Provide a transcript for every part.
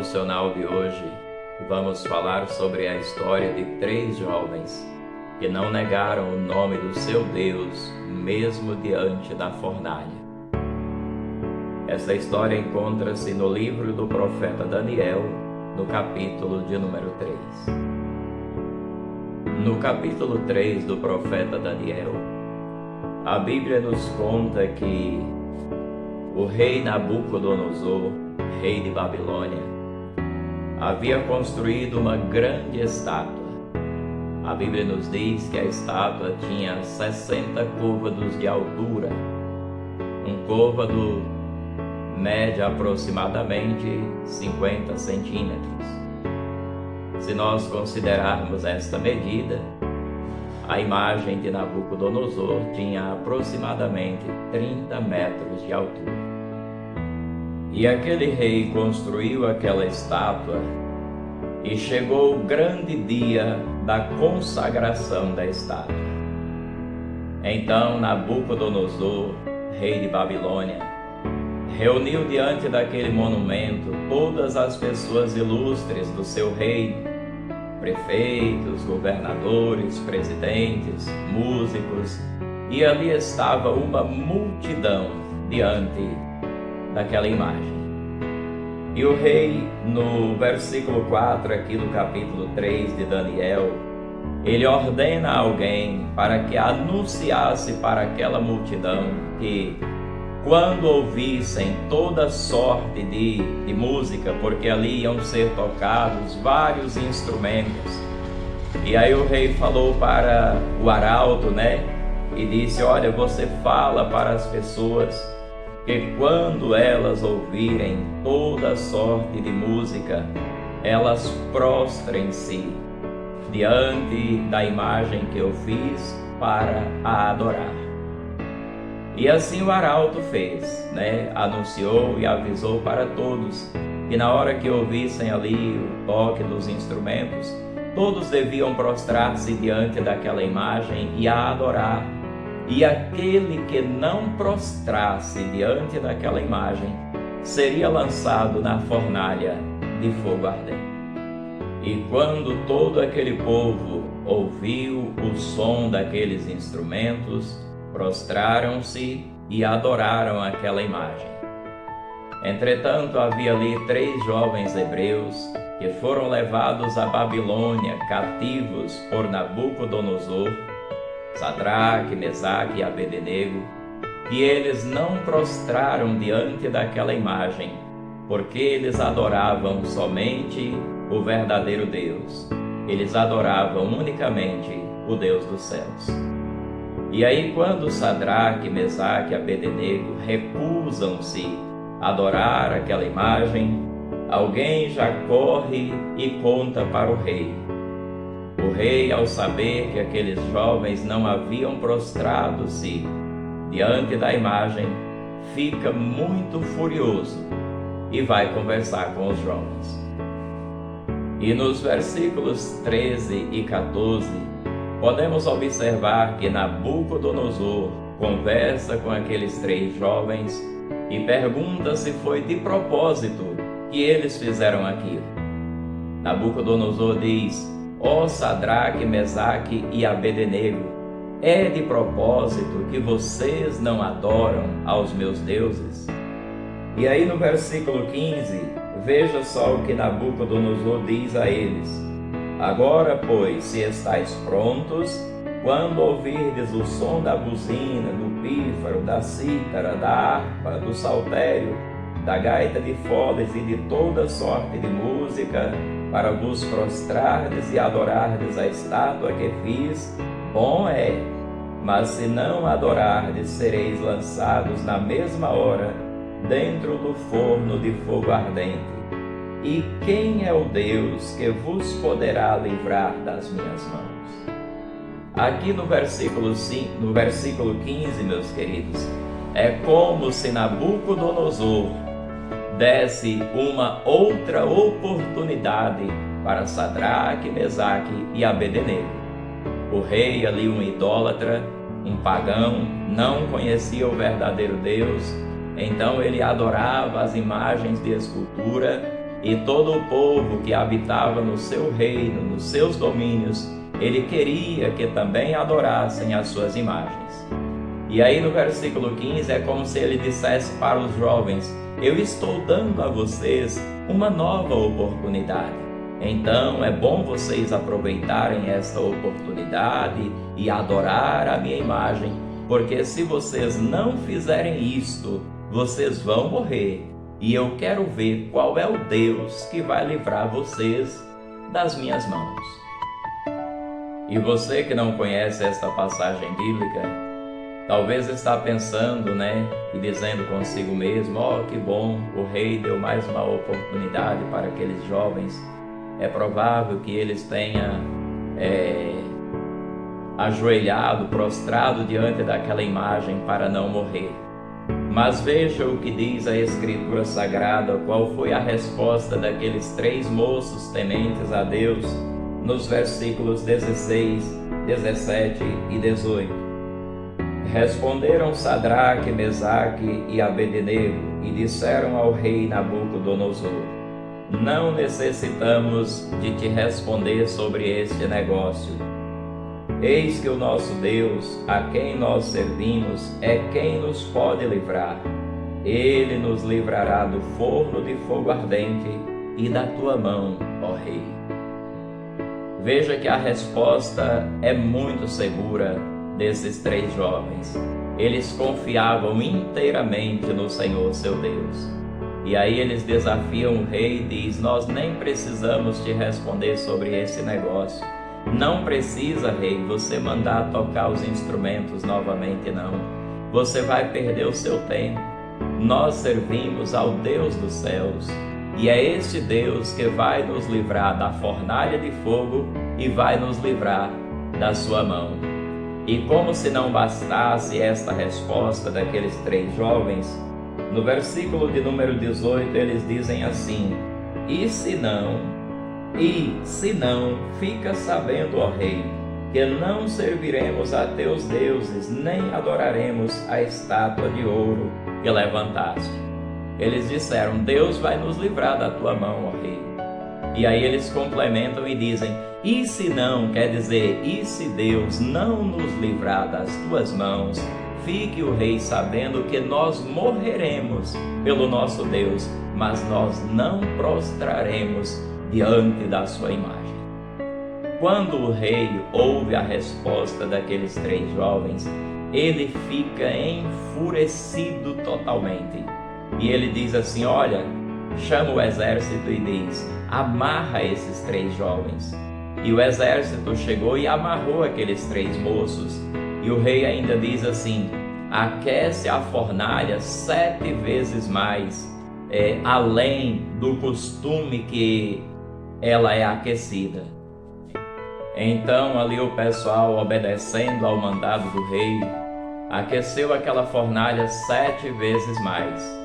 devocional de hoje, vamos falar sobre a história de 3 jovens que não negaram o nome do seu Deus, mesmo diante da fornalha. Essa história encontra-se no livro do profeta Daniel, no capítulo de número 3. No capítulo 3 do profeta Daniel, a Bíblia nos conta que o rei Nabucodonosor, rei de Babilônia, havia construído uma grande estátua. A Bíblia nos diz que a estátua tinha 60 côvados de altura. Um côvado mede aproximadamente 50 centímetros. Se nós considerarmos esta medida, a imagem de Nabucodonosor tinha aproximadamente 30 metros de altura. E aquele rei construiu aquela estátua e chegou o grande dia da consagração da estátua. Então Nabucodonosor, rei de Babilônia, reuniu diante daquele monumento todas as pessoas ilustres do seu reino, prefeitos, governadores, presidentes, músicos, e ali estava uma multidão diante daquela imagem. E o rei, no versículo 4 aqui do capítulo 3 de Daniel, ele ordena a alguém para que anunciasse para aquela multidão que, quando ouvissem toda sorte de música, porque ali iam ser tocados vários instrumentos. E aí o rei falou para o arauto, e disse: olha, você fala para as pessoas que quando elas ouvirem toda sorte de música, elas prostrem-se diante da imagem que eu fiz para a adorar. E assim o arauto fez, anunciou e avisou para todos que na hora que ouvissem ali o toque dos instrumentos, todos deviam prostrar-se diante daquela imagem e a adorar. E aquele que não prostrasse diante daquela imagem seria lançado na fornalha de fogo ardente. E quando todo aquele povo ouviu o som daqueles instrumentos, prostraram-se e adoraram aquela imagem. Entretanto, havia ali 3 jovens hebreus que foram levados à Babilônia cativos por Nabucodonosor, Sadraque, Mesaque e Abednego, e eles não prostraram diante daquela imagem, porque eles adoravam somente o verdadeiro Deus. Eles adoravam unicamente o Deus dos céus. E aí, quando Sadraque, Mesaque e Abednego recusam-se a adorar aquela imagem, alguém já corre e conta para o rei. O rei, ao saber que aqueles jovens não haviam prostrado-se diante da imagem, fica muito furioso e vai conversar com os jovens. E nos versículos 13 e 14, podemos observar que Nabucodonosor conversa com aqueles 3 jovens e pergunta se foi de propósito que eles fizeram aquilo. Nabucodonosor diz: ó Sadraque, Mesaque e Abednego, é de propósito que vocês não adoram aos meus deuses? E aí no versículo 15, veja só o que Nabucodonosor diz a eles: agora, pois, se estáis prontos, quando ouvirdes o som da buzina, do pífaro, da cítara, da harpa, do saltério, da gaita de foles e de toda sorte de música, para vos prostrardes e adorardes a estátua que fiz, bom é. Mas se não adorardes, sereis lançados na mesma hora dentro do forno de fogo ardente. E quem é o Deus que vos poderá livrar das minhas mãos? Aqui no versículo 15, meus queridos, é como se Nabucodonosor desse uma outra oportunidade para Sadraque, Mesaque e Abednego. O rei ali, um idólatra, um pagão, não conhecia o verdadeiro Deus, então ele adorava as imagens de escultura e todo o povo que habitava no seu reino, nos seus domínios, ele queria que também adorassem as suas imagens. E aí no versículo 15 é como se ele dissesse para os jovens: eu estou dando a vocês uma nova oportunidade. Então é bom vocês aproveitarem esta oportunidade e adorar a minha imagem, porque se vocês não fizerem isto, vocês vão morrer. E eu quero ver qual é o Deus que vai livrar vocês das minhas mãos. E você que não conhece esta passagem bíblica, talvez está pensando, e dizendo consigo mesmo: que bom, o rei deu mais uma oportunidade para aqueles jovens. É provável que eles tenham ajoelhado, prostrado diante daquela imagem para não morrer. Mas veja o que diz a Escritura Sagrada, qual foi a resposta daqueles 3 moços tementes a Deus, nos versículos 16, 17 e 18. Responderam Sadraque, Mesaque e Abednego e disseram ao rei Nabucodonosor: não necessitamos de te responder sobre este negócio. Eis que o nosso Deus, a quem nós servimos, é quem nos pode livrar. Ele nos livrará do forno de fogo ardente e da tua mão, ó rei. Veja que a resposta é muito segura desses 3 jovens. Eles confiavam inteiramente no Senhor seu Deus. E aí eles desafiam o rei e diz: nós nem precisamos te responder sobre esse negócio. Não precisa, rei, você mandar tocar os instrumentos novamente, não. Você vai perder o seu tempo. Nós servimos ao Deus dos céus. E é este Deus que vai nos livrar da fornalha de fogo e vai nos livrar da sua mão. E como se não bastasse esta resposta daqueles 3 jovens, no versículo de número 18 eles dizem assim: e se não, fica sabendo, ó rei, que não serviremos a teus deuses, nem adoraremos a estátua de ouro que levantaste. Eles disseram: Deus vai nos livrar da tua mão, ó rei. E aí eles complementam e dizem: e se não, quer dizer, e se Deus não nos livrar das tuas mãos, fique o rei sabendo que nós morreremos pelo nosso Deus, mas nós não prostraremos diante da sua imagem. Quando o rei ouve a resposta daqueles 3 jovens, ele fica enfurecido totalmente. E ele diz assim: olha, chama o exército e diz: amarra esses 3 jovens. E o exército chegou e amarrou aqueles 3 moços. E o rei ainda diz assim: aquece a fornalha 7 vezes mais, além do costume que ela é aquecida. Então ali o pessoal, obedecendo ao mandado do rei, aqueceu aquela fornalha 7 vezes mais.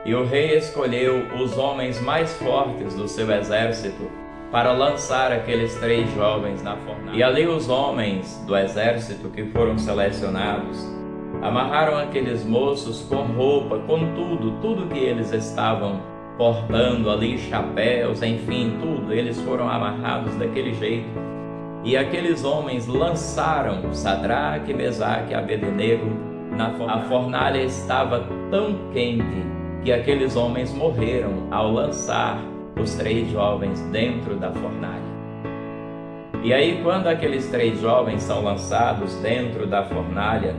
E o rei escolheu os homens mais fortes do seu exército para lançar aqueles 3 jovens na fornalha. E ali os homens do exército que foram selecionados amarraram aqueles moços com roupa, com tudo que eles estavam portando ali, chapéus, enfim, tudo. Eles foram amarrados daquele jeito. E aqueles homens lançaram Sadraque, Mesaque e Abednego na fornalha. A fornalha estava tão quente que aqueles homens morreram ao lançar os 3 jovens dentro da fornalha. E aí, quando aqueles 3 jovens são lançados dentro da fornalha,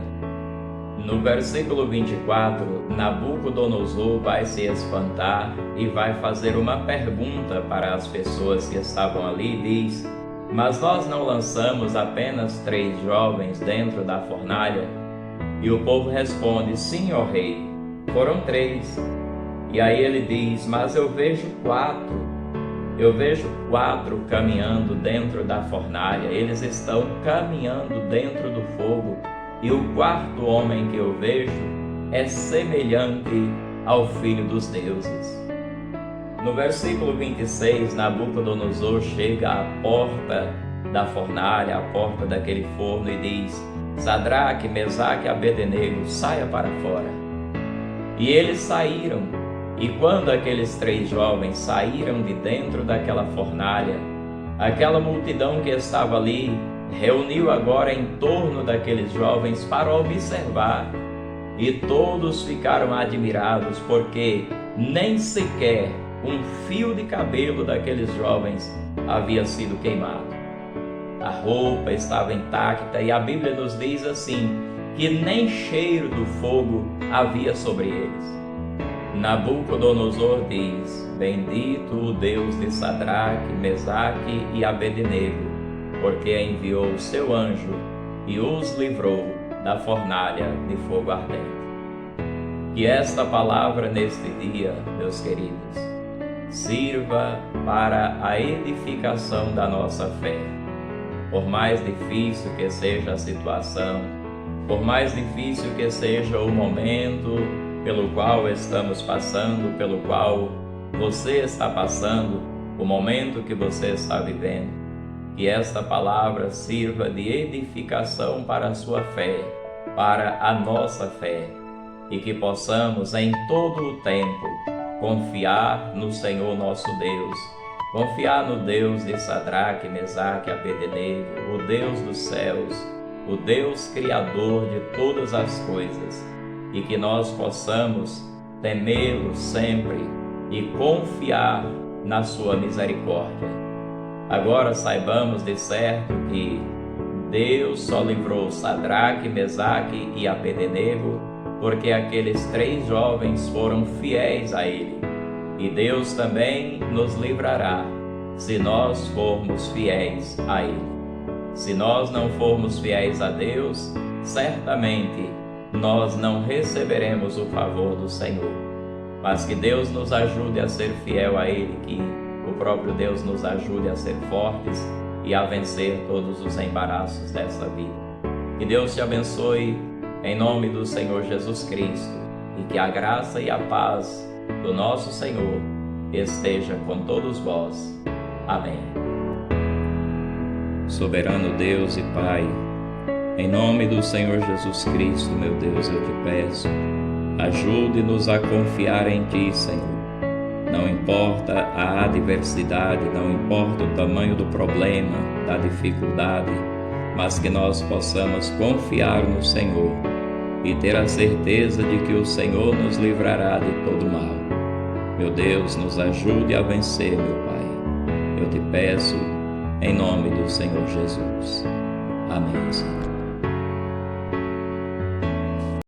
no versículo 24, Nabucodonosor vai se espantar e vai fazer uma pergunta para as pessoas que estavam ali e diz: mas nós não lançamos apenas 3 jovens dentro da fornalha? E o povo responde: sim, ó rei, foram 3. E aí ele diz: mas eu vejo 4 caminhando dentro da fornalha. Eles estão caminhando dentro do fogo. E o 4º homem que eu vejo é semelhante ao Filho dos deuses. No versículo 26, Nabucodonosor chega à porta da fornalha, à porta daquele forno e diz: Sadraque, Mesaque e Abednego, saia para fora. E eles saíram. E quando aqueles 3 jovens saíram de dentro daquela fornalha, aquela multidão que estava ali reuniu agora em torno daqueles jovens para observar. E todos ficaram admirados, porque nem sequer um fio de cabelo daqueles jovens havia sido queimado. A roupa estava intacta e a Bíblia nos diz assim, que nem cheiro do fogo havia sobre eles. Nabucodonosor diz: bendito o Deus de Sadraque, Mesaque e Abednego, porque enviou o seu anjo e os livrou da fornalha de fogo ardente. Que esta palavra neste dia, meus queridos, sirva para a edificação da nossa fé. Por mais difícil que seja a situação, por mais difícil que seja o momento pelo qual estamos passando, pelo qual você está passando, o momento que você está vivendo, que esta palavra sirva de edificação para a sua fé, para a nossa fé, e que possamos em todo o tempo confiar no Senhor nosso Deus, confiar no Deus de Sadraque, Mesaque e Abednego, o Deus dos céus, o Deus Criador de todas as coisas, e que nós possamos temê-lo sempre e confiar na sua misericórdia. Agora saibamos de certo que Deus só livrou Sadraque, Mesaque e Abednego porque aqueles 3 jovens foram fiéis a Ele. E Deus também nos livrará se nós formos fiéis a Ele. Se nós não formos fiéis a Deus, certamente nós não receberemos o favor do Senhor. Mas que Deus nos ajude a ser fiel a Ele, que o próprio Deus nos ajude a ser fortes e a vencer todos os embaraços dessa vida. Que Deus te abençoe em nome do Senhor Jesus Cristo, e que a graça e a paz do nosso Senhor esteja com todos vós. Amém. Soberano Deus e Pai, em nome do Senhor Jesus Cristo, meu Deus, eu te peço, ajude-nos a confiar em Ti, Senhor. Não importa a adversidade, não importa o tamanho do problema, da dificuldade, mas que nós possamos confiar no Senhor e ter a certeza de que o Senhor nos livrará de todo mal. Meu Deus, nos ajude a vencer, meu Pai. Eu te peço, em nome do Senhor Jesus. Amém, Senhor.